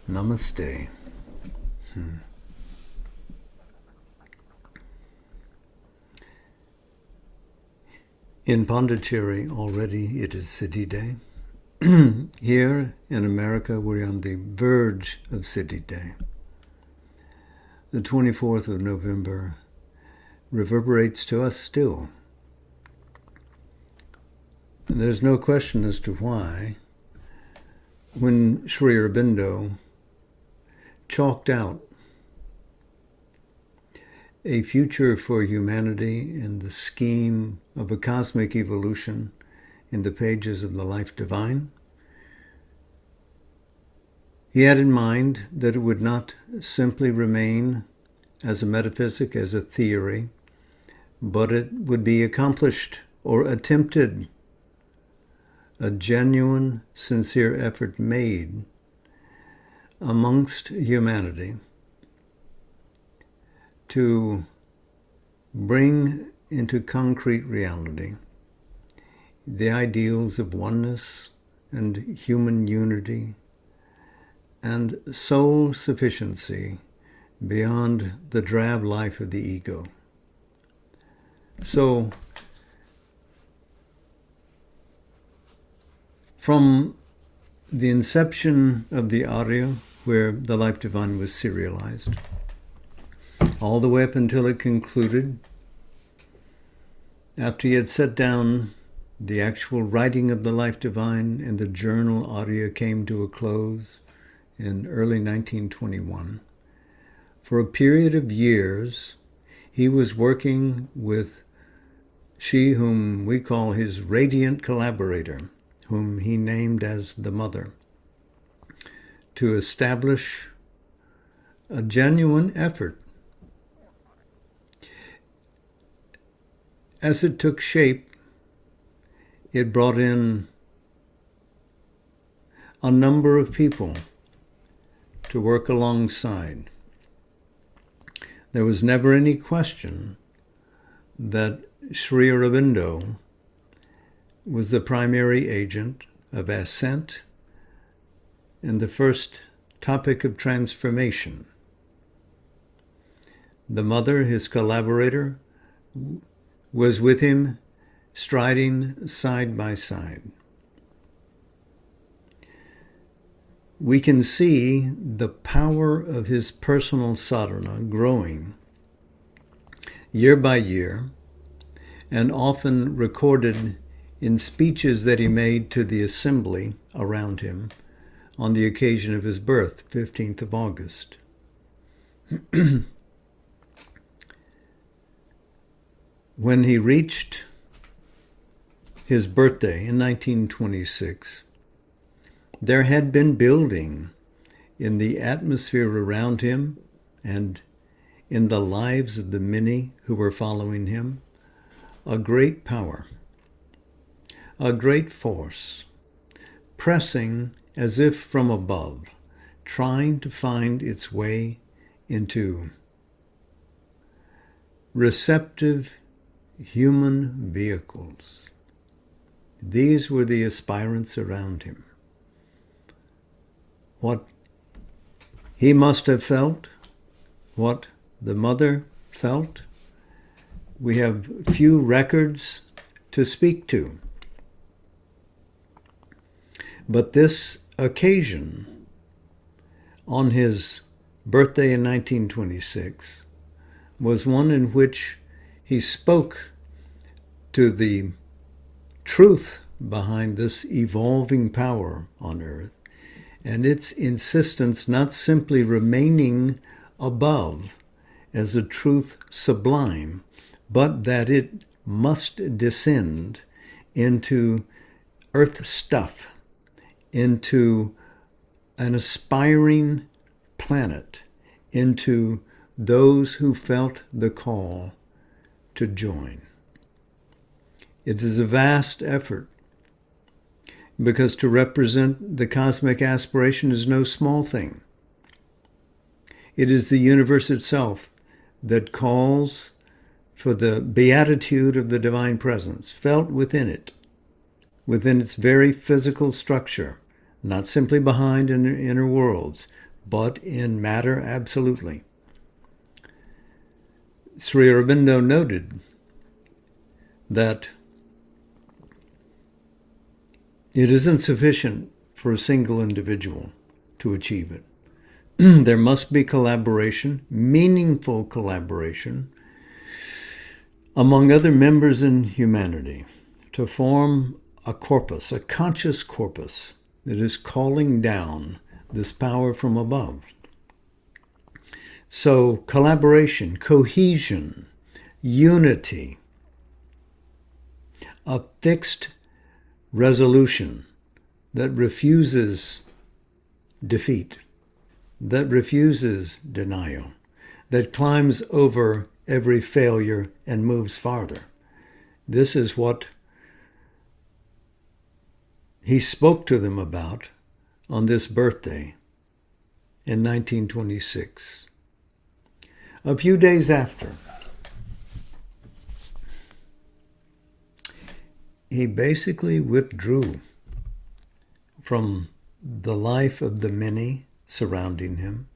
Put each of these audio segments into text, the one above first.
Namaste. In Pondicherry already it is City Day. Here in America we're on the verge of City Day. The 24th of November reverberates to us still. And there's no question as to why. When Sri Aurobindo chalked out a future for humanity in the scheme of a cosmic evolution in the pages of the Life Divine, he had in mind that it would not simply remain as a metaphysic, as a theory, but it would be accomplished or attempted, a genuine, sincere effort made amongst humanity to bring into concrete reality the ideals of oneness and human unity and soul sufficiency beyond the drab life of the ego. So, from the inception of the Arya, where the Life Divine was serialized, all the way up until it concluded, after he had set down the actual writing of the Life Divine and the journal Arya came to a close in early 1921, for a period of years, he was working with she whom we call his radiant collaborator, whom he named as the Mother, to establish a genuine effort. As it took shape, it brought in a number of people to work alongside. There was never any question that Sri Aurobindo was the primary agent of ascent and the first topic of transformation. The Mother, his collaborator, was with him, striding side by side. We can see the power of his personal sadhana growing year by year, and often recorded in speeches that he made to the assembly around him on the occasion of his birth, 15th of August. When he reached his birthday in 1926, there had been building in the atmosphere around him and in the lives of the many who were following him a great power, a great force, pressing as if from above, trying to find its way into receptive human vehicles. These were the aspirants around him. What he must have felt, what the Mother felt, we have few records to speak to. But this occasion, on his birthday in 1926, was one in which he spoke to the truth behind this evolving power on earth, and its insistence not simply remaining above as a truth sublime, but that it must descend into earth stuff, into an aspiring planet, into those who felt the call to join. It is a vast effort, because to represent the cosmic aspiration is no small thing. It is the universe itself that calls for the beatitude of the divine presence, felt within it, within its very physical structure, not simply behind in the inner worlds, but in matter, absolutely. Sri Aurobindo noted that it isn't sufficient for a single individual to achieve it. There must be collaboration, meaningful collaboration, among other members in humanity to form a corpus, a conscious corpus that is calling down this power from above. So collaboration, cohesion, unity, a fixed resolution that refuses defeat, that refuses denial, that climbs over every failure and moves farther. This is what he spoke to them about on this birthday in 1926. A few days after, he basically withdrew from the life of the many surrounding him,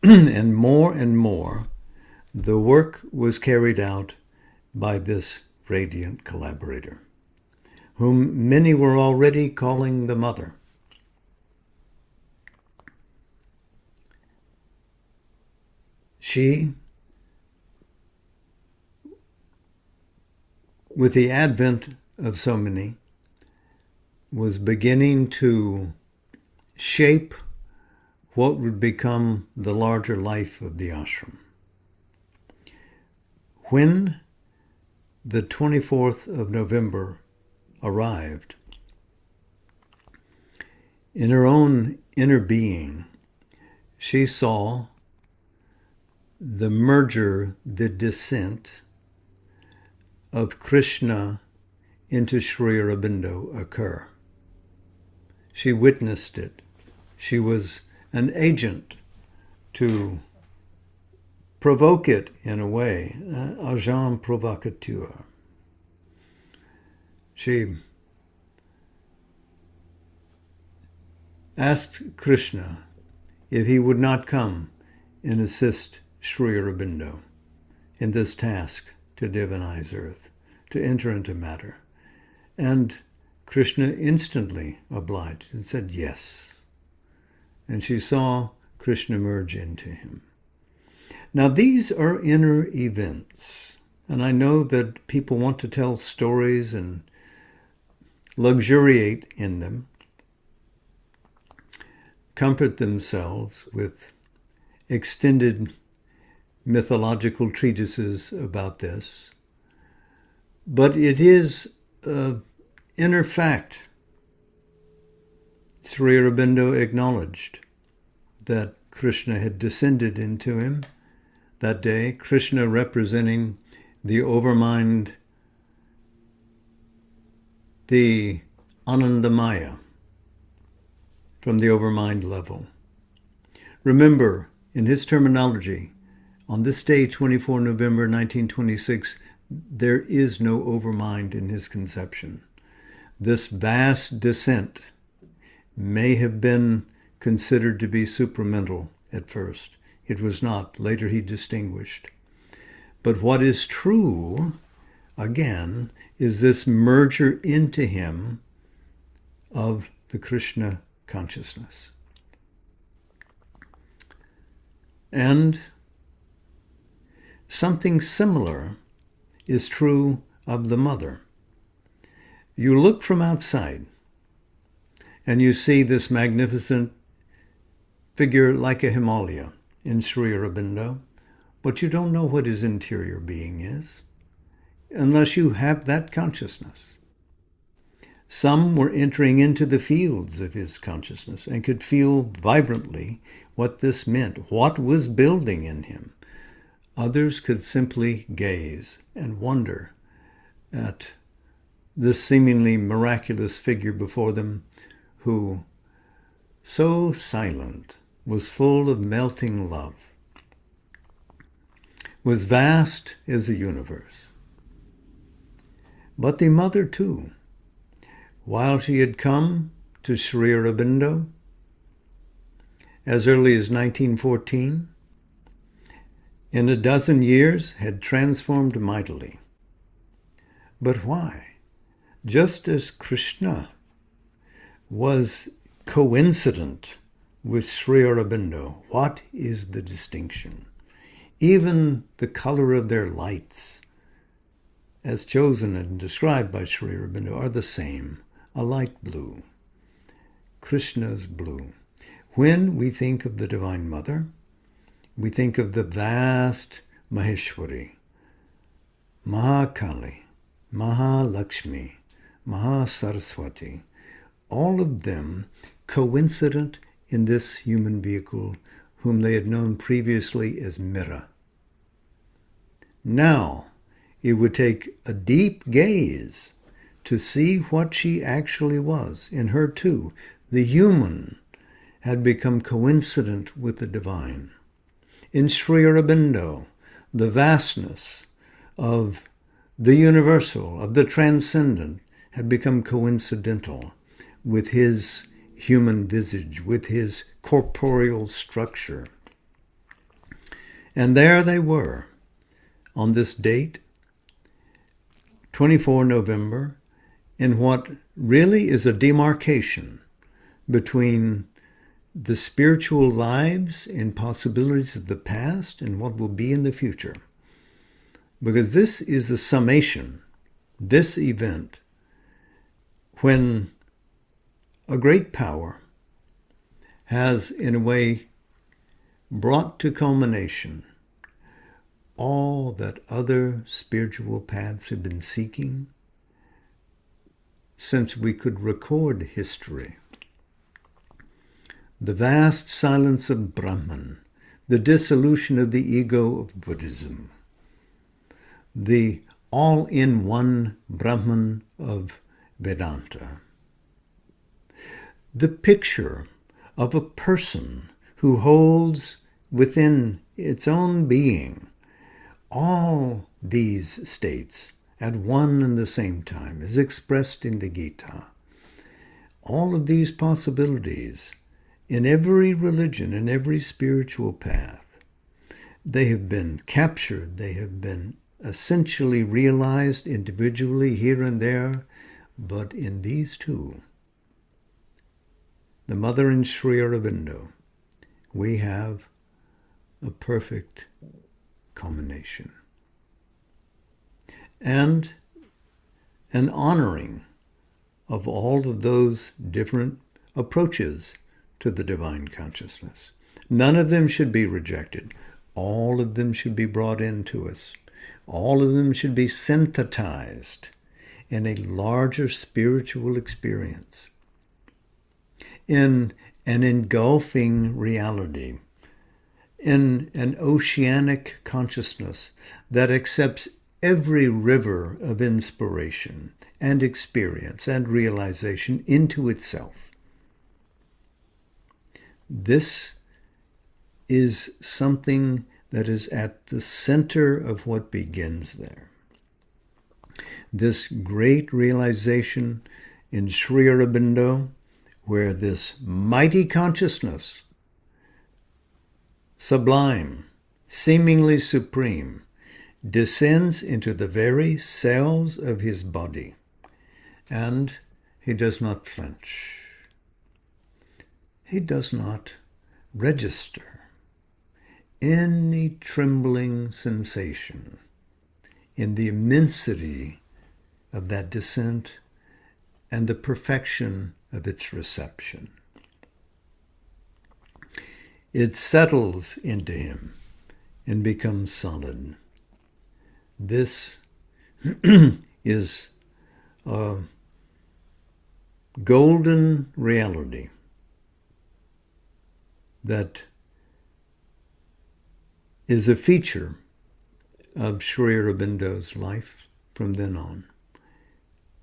and more, the work was carried out by this radiant collaborator, whom many were already calling the Mother. She, with the advent of so many, was beginning to shape what would become the larger life of the ashram. When the 24th of November arrived, in her own inner being, she saw the merger, the descent of Krishna into Sri Aurobindo occur. She witnessed it. She was an agent to provoke it in a way, agent provocateur. She asked Krishna if he would not come and assist Sri Aurobindo in this task to divinize earth, to enter into matter. And Krishna instantly obliged and said yes. And she saw Krishna merge into him. Now these are inner events. And I know that people want to tell stories and luxuriate in them, comfort themselves with extended mythological treatises about this. But it is an inner fact. Sri Aurobindo acknowledged that Krishna had descended into him that day, Krishna representing the overmind, the Anandamaya, from the overmind level. Remember, in his terminology, on this day, 24 November 1926, there is no overmind in his conception. This vast descent may have been considered to be supramental at first. It was not. Later he distinguished. But what is true, again, is this merger into him of the Krishna consciousness. And something similar is true of the Mother. You look from outside and you see this magnificent figure like a Himalaya in Sri Aurobindo, but you don't know what his interior being is unless you have that consciousness. Some were entering into the fields of his consciousness and could feel vibrantly what this meant, what was building in him. Others could simply gaze and wonder at this seemingly miraculous figure before them who, so silent, was full of melting love, was vast as the universe. But the Mother, too, while she had come to Sri Aurobindo as early as 1914, in a dozen years had transformed mightily. But why? Just as Krishna was coincident with Sri Aurobindo, what is the distinction? Even the color of their lights, as chosen and described by Sri Aurobindo, are the same, a light blue. Krishna's blue. When we think of the Divine Mother, we think of the vast Maheshwari, Mahakali, Mahalakshmi, Mahasaraswati, all of them coincident in this human vehicle whom they had known previously as Mira. Now, it would take a deep gaze to see what she actually was. In her too, the human had become coincident with the divine. In Sri Aurobindo, the vastness of the universal, of the transcendent, had become coincidental with his human visage, with his corporeal structure. And there they were, on this date, 24 November, in what really is a demarcation between the spiritual lives and possibilities of the past and what will be in the future. Because this is a summation, this event, when a great power has, in a way, brought to culmination all that other spiritual paths have been seeking since we could record history. The vast silence of Brahman, the dissolution of the ego of Buddhism, the all-in-one Brahman of Vedanta, the picture of a person who holds within its own being all these states at one and the same time, is expressed in the Gita. All of these possibilities in every religion, in every spiritual path, they have been captured, they have been essentially realized individually here and there, but in these two, the Mother and Sri Aurobindo, we have a perfect culmination. And an honoring of all of those different approaches to the divine consciousness. None of them should be rejected. All of them should be brought into us. All of them should be synthesized in a larger spiritual experience, in an engulfing reality, in an oceanic consciousness that accepts every river of inspiration and experience and realization into itself. This is something that is at the center of what begins there. This great realization in Sri Aurobindo, where this mighty consciousness, sublime, seemingly supreme, descends into the very cells of his body, and he does not flinch. He does not register any trembling sensation in the immensity of that descent and the perfection of its reception. It settles into him and becomes solid. This is a golden reality that is a feature of Sri Aurobindo's life from then on.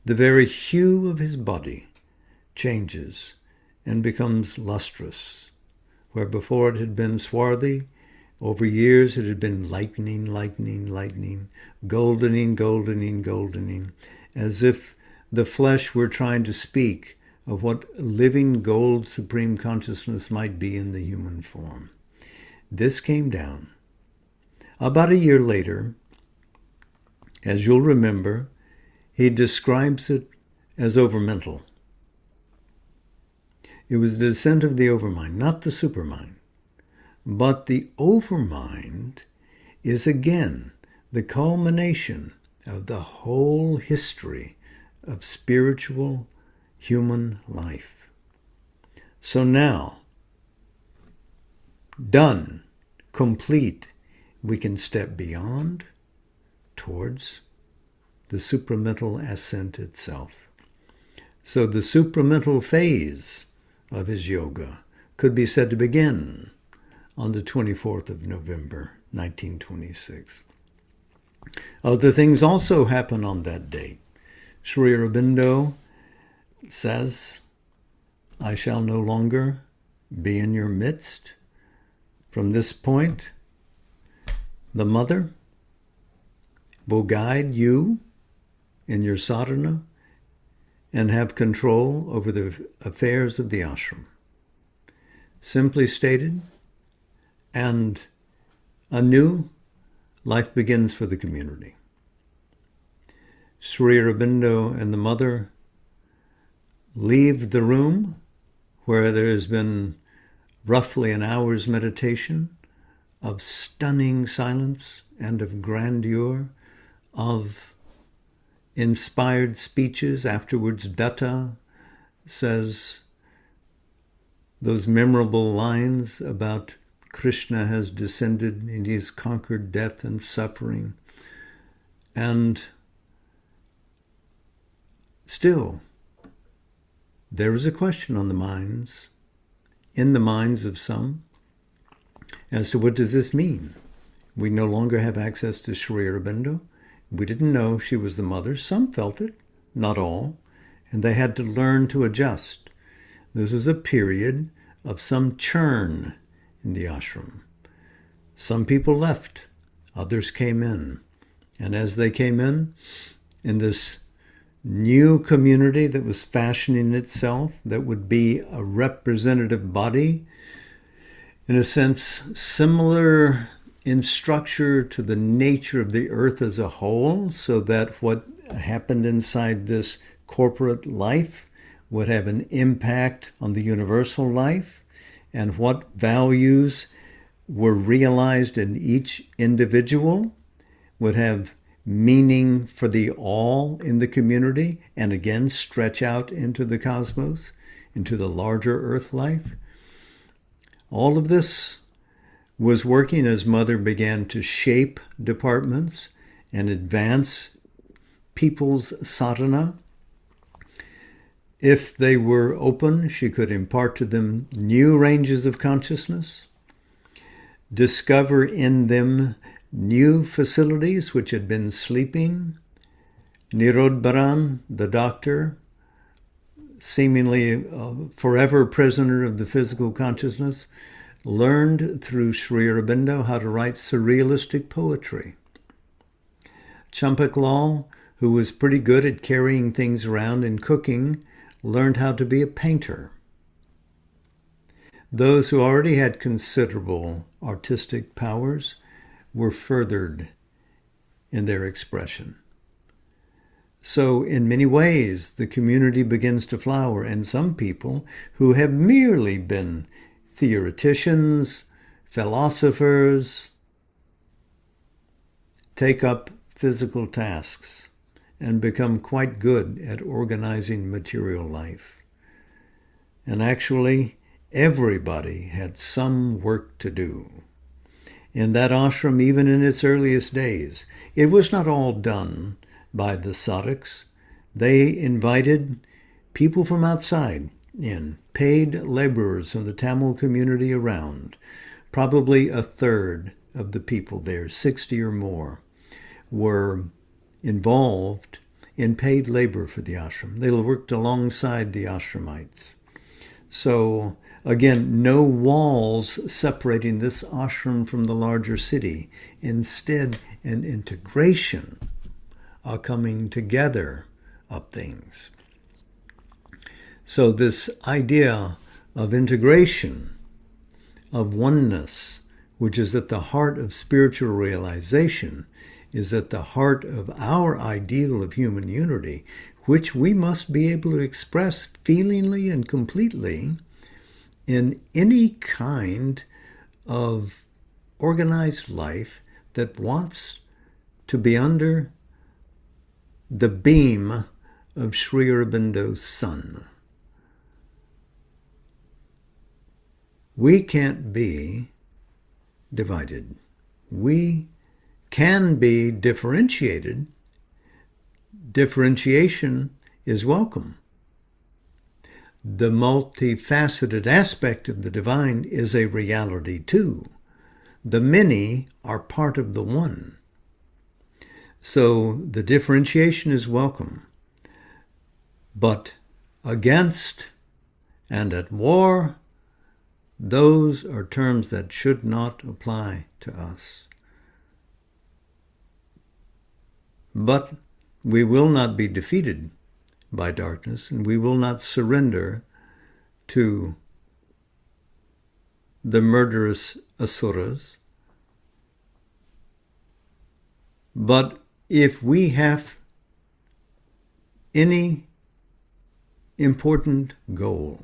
The very hue of his body changes and becomes lustrous. Where before it had been swarthy, over years it had been lightening, goldening, as if the flesh were trying to speak of what living gold supreme consciousness might be in the human form. This came down. About a year later, as you'll remember, he describes it as overmental. It was the descent of the overmind, not the supermind. But the overmind is again the culmination of the whole history of spiritual human life. So now, done, complete, we can step beyond towards the supramental ascent itself. So the supramental phase of his yoga could be said to begin on the 24th of November, 1926. Other things also happen on that date. Sri Aurobindo says, I shall no longer be in your midst. From this point, the mother will guide you in your sadhana and have control over the affairs of the ashram. Simply stated, and a new life begins for the community. Sri Aurobindo and the mother leave the room where there has been roughly an hour's meditation of stunning silence and of grandeur, of inspired speeches. Afterwards, Datta says those memorable lines about Krishna has descended and he has conquered death and suffering. And still, there is a question on the minds, in the minds of some, as to what does this mean? We no longer have access to Sri Aurobindo. We didn't know she was the mother. Some felt it, not all, and they had to learn to adjust. This was a period of some churn in the ashram. Some people left, others came in. And as they came in this new community that was fashioning itself, that would be a representative body, in a sense similar in structure to the nature of the earth as a whole, so that what happened inside this corporate life would have an impact on the universal life, and what values were realized in each individual would have meaning for the all in the community, and again stretch out into the cosmos, into the larger earth life. All of this was working as Mother began to shape departments and advance people's sadhana. If they were open, she could impart to them new ranges of consciousness, discover in them new facilities which had been sleeping. Nirodbaran, the doctor, seemingly a forever prisoner of the physical consciousness, learned through Sri Aurobindo how to write surrealistic poetry. Champaklal, who was pretty good at carrying things around and cooking, learned how to be a painter. Those who already had considerable artistic powers were furthered in their expression. So in many ways, the community begins to flower, and some people who have merely been theoreticians, philosophers, take up physical tasks and become quite good at organizing material life. And actually, everybody had some work to do. In that ashram, even in its earliest days, it was not all done by the sadhaks. They invited people from outside in, paid laborers from the Tamil community around. Probably a third of the people there, 60 or more, were involved in paid labor for the ashram. They worked alongside the ashramites. So again, no walls separating this ashram from the larger city. Instead, an integration, a coming together of things. So this idea of integration, of oneness, which is at the heart of spiritual realization, is at the heart of our ideal of human unity, which we must be able to express feelingly and completely in any kind of organized life that wants to be under the beam of Sri Aurobindo's sun. We can't be divided. We can be differentiated. Differentiation is welcome. The multifaceted aspect of the divine is a reality too. The many are part of the one. So the differentiation is welcome. But against and at war, those are terms that should not apply to us. But we will not be defeated by darkness, and we will not surrender to the murderous asuras. But if we have any important goal,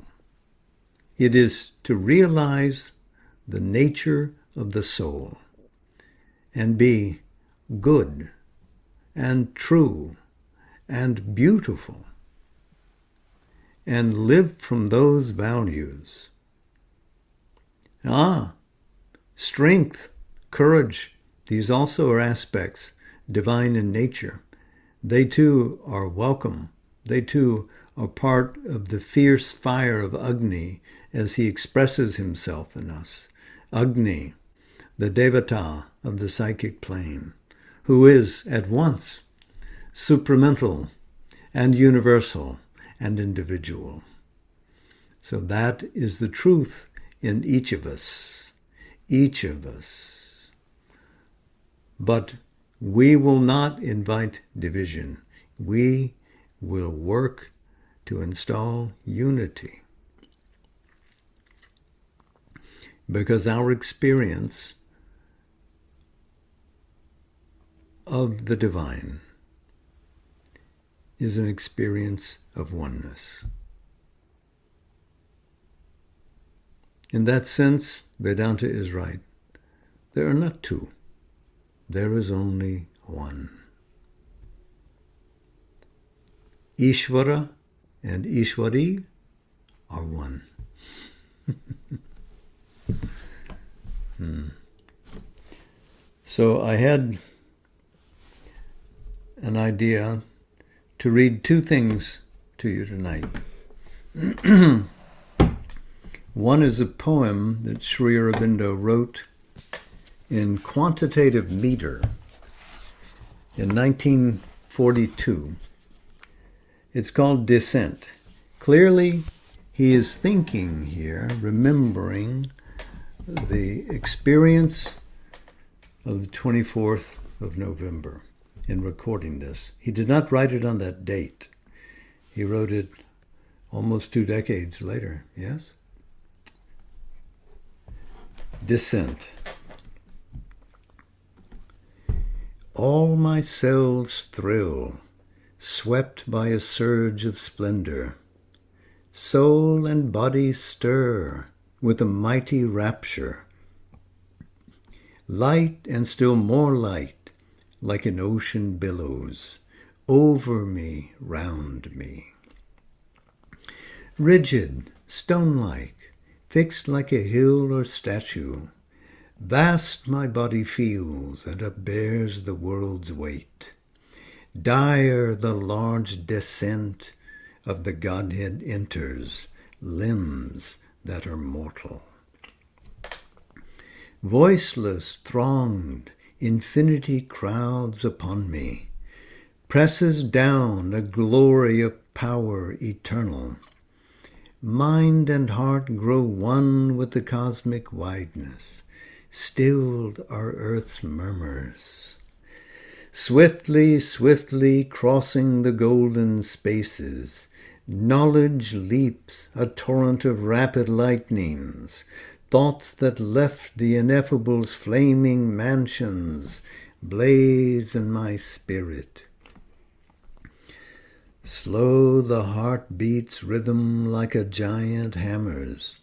it is to realize the nature of the soul and be good and true and beautiful and live from those values. Strength, courage, these also are aspects divine in nature. They too are welcome. They too are part of the fierce fire of Agni as he expresses himself in us. Agni, the Devata of the psychic plane, who is at once supramental and universal and individual. So that is the truth in each of us. Each of us. But we will not invite division. We will work to install unity. Because our experience of the divine is an experience of oneness. In that sense, Vedanta is right. There are not two. There is only one. Ishvara and Ishwari are one. So I had an idea to read two things to you tonight. One is a poem that Sri Aurobindo wrote in quantitative meter in 1942. It's called Descent. Clearly, he is thinking here, remembering the experience of the 24th of November in recording this. He did not write it on that date. He wrote it almost 2 decades later, yes? Descent. All my cells thrill, swept by a surge of splendor. Soul and body stir with a mighty rapture. Light and still more light, like an ocean billows, over me, round me. Rigid, stone-like, fixed like a hill or statue, vast my body feels and upbears the world's weight. Dire the large descent of the Godhead enters, limbs that are mortal. Voiceless, thronged, infinity crowds upon me, presses down a glory of power eternal. Mind and heart grow one with the cosmic wideness, stilled are earth's murmurs. Swiftly, swiftly crossing the golden spaces, Knowledge leaps, a torrent of rapid lightnings, thoughts that left the ineffable's flaming mansions blaze in my spirit. Slow the heart beats rhythm like a giant hammer's.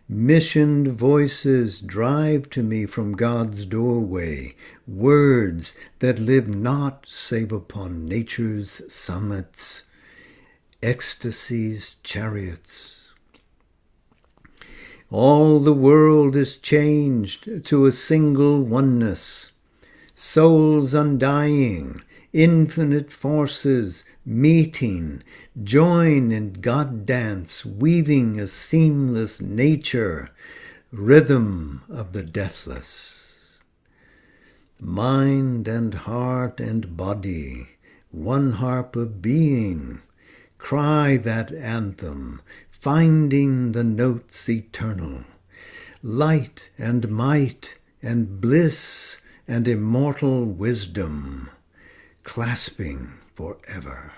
Missioned voices drive to me from God's doorway, words that live not save upon nature's summits, ecstasy's chariots. All the world is changed to a single oneness, souls undying, infinite forces meeting, join in God dance, weaving a seamless nature, rhythm of the deathless. Mind and heart and body, one harp of being, cry that anthem, finding the notes eternal, light and might and bliss and immortal wisdom, clasping forever.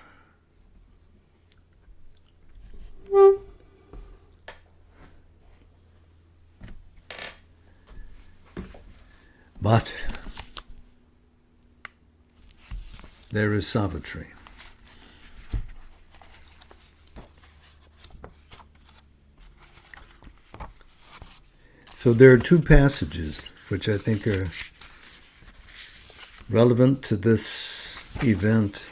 But there is Savitri. So there are two passages which I think are relevant to this event,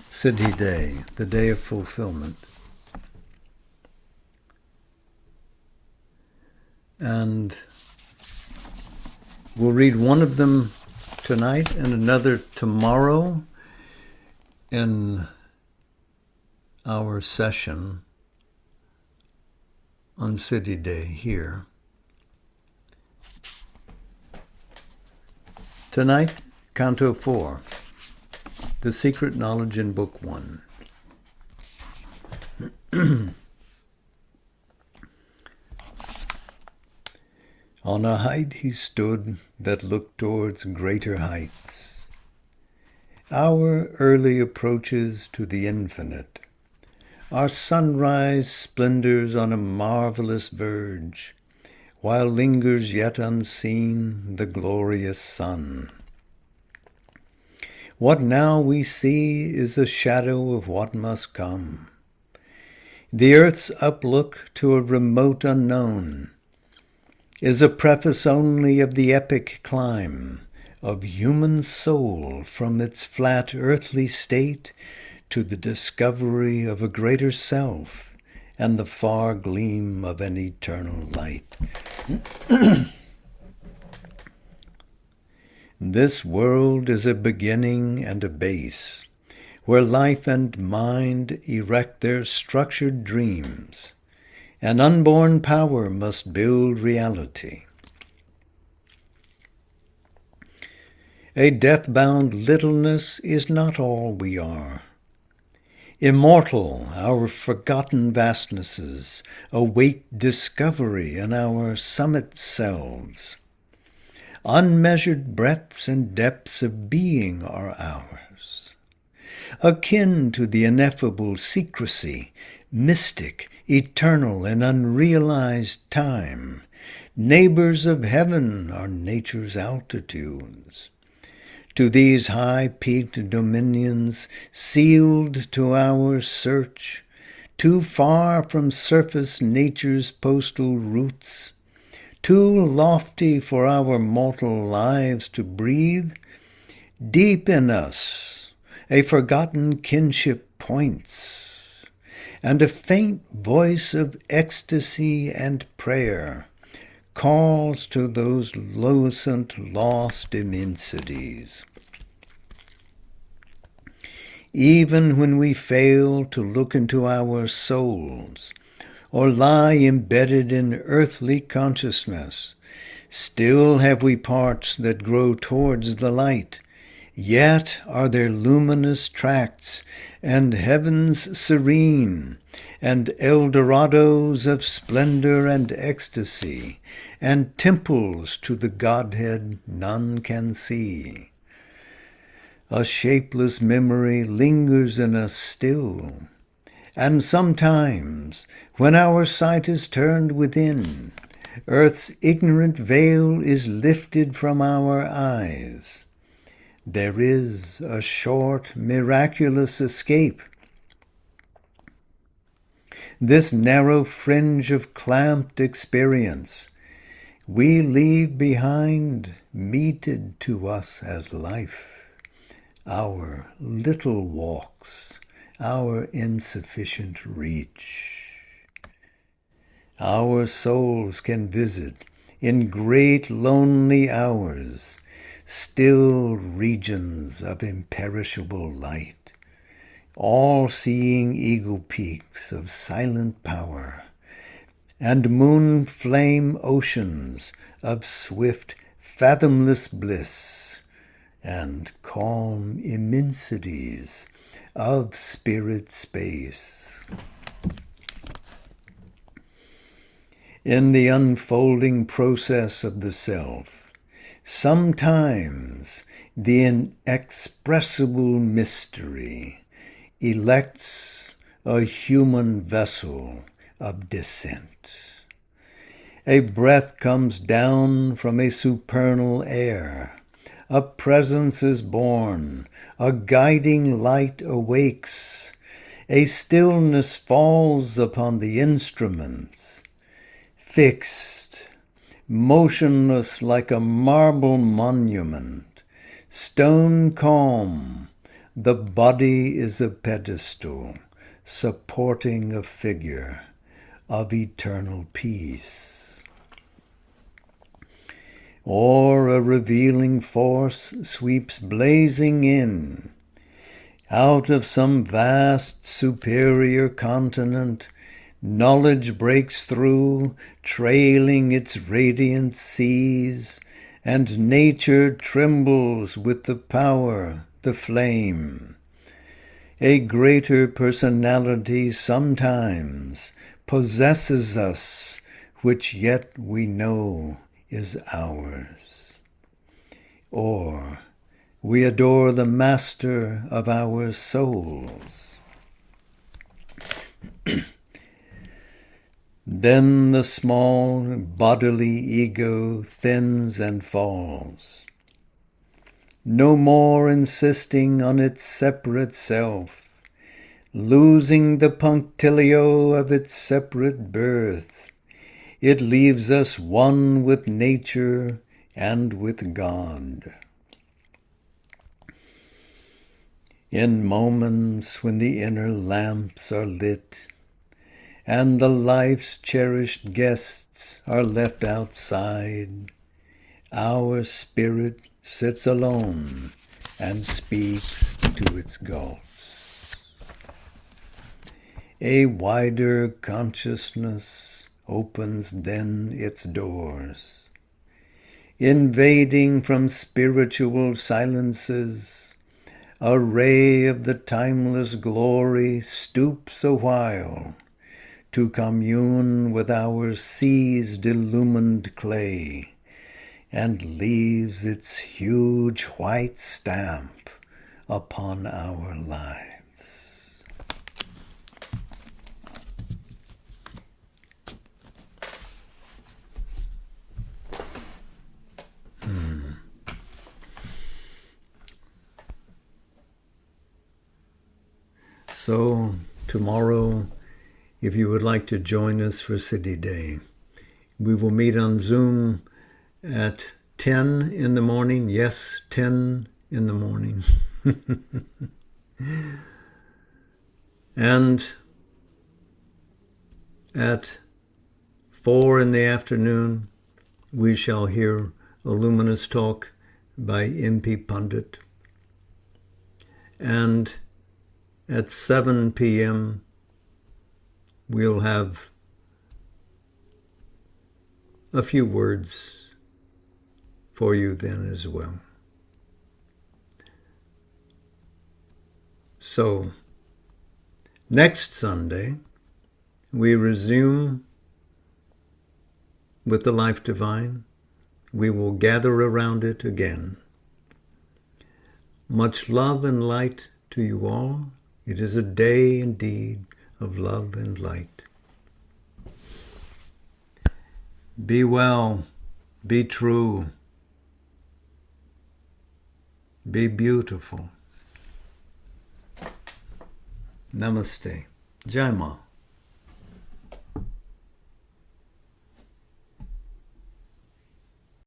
Siddhi Day, the day of fulfillment. And we'll read one of them tonight and another tomorrow in our session on Siddhi Day here. Tonight, Canto 4, The Secret Knowledge in Book 1. On a height he stood that looked towards greater heights. Our early approaches to the infinite, our sunrise splendors on a marvelous verge, while lingers yet unseen the glorious sun. What now we see is a shadow of what must come. The earth's uplook to a remote unknown is a preface only of the epic climb of human soul from its flat earthly state to the discovery of a greater self and the far gleam of an eternal light. This world is a beginning and a base, where life and mind erect their structured dreams. An unborn power must build reality. A death-bound littleness is not all we are. Immortal, our forgotten vastnesses await discovery in our summit selves. Unmeasured breadths and depths of being are ours. Akin to the ineffable secrecy, mystic, eternal, and unrealized time, neighbors of heaven are nature's altitudes. To these high-peaked dominions, sealed to our search, too far from surface nature's postal routes, too lofty for our mortal lives to breathe, deep in us a forgotten kinship points, and a faint voice of ecstasy and prayer calls to those lucent lost immensities. Even when we fail to look into our souls, or lie embedded in earthly consciousness, still have we parts that grow towards the light, yet are there luminous tracts, and heavens serene, and Eldorados of splendor and ecstasy, and temples to the Godhead none can see. A shapeless memory lingers in us still, And sometimes, when our sight is turned within, earth's ignorant veil is lifted from our eyes. There is a short, miraculous escape. This narrow fringe of clamped experience we leave behind, meted to us as life, our little walks, our insufficient reach. Our souls can visit in great lonely hours still regions of imperishable light, all-seeing eagle peaks of silent power, and moon-flame oceans of swift, fathomless bliss, and calm immensities of spirit space. In the unfolding process of the self, sometimes the inexpressible mystery elects a human vessel of descent. A breath comes down from a supernal air. A presence is born. A guiding light awakes. A stillness falls upon the instruments. Fixed, motionless like a marble monument, stone calm, the body is a pedestal supporting a figure of eternal peace. Or a revealing force sweeps blazing in, out of some vast superior continent, knowledge breaks through, trailing its radiant seas, and nature trembles with the power, the flame. A greater personality sometimes possesses us, which yet we know is ours. Or we adore the master of our souls. Then the small bodily ego thins and falls, no more insisting on its separate self, losing the punctilio of its separate birth. It leaves us one with nature and with God. In moments when the inner lamps are lit, and the life's cherished guests are left outside, our spirit sits alone and speaks to its gulfs. A wider consciousness opens then its doors, invading from spiritual silences. A ray of the timeless glory stoops a while to commune with our seized illumined clay, and leaves its huge white stamp upon our lives. So tomorrow, if you would like to join us for City Day, we will meet on Zoom at 10 in the morning. Yes, 10 in the morning. And at 4 in the afternoon, we shall hear a luminous talk by M.P. Pandit. And at 7 p.m., we'll have a few words for you then as well. So, next Sunday, we resume with the Life Divine. We will gather around it again. Much love and light to you all. It is a day indeed of love and light. Be well, be true, be beautiful. Namaste. Jai Ma.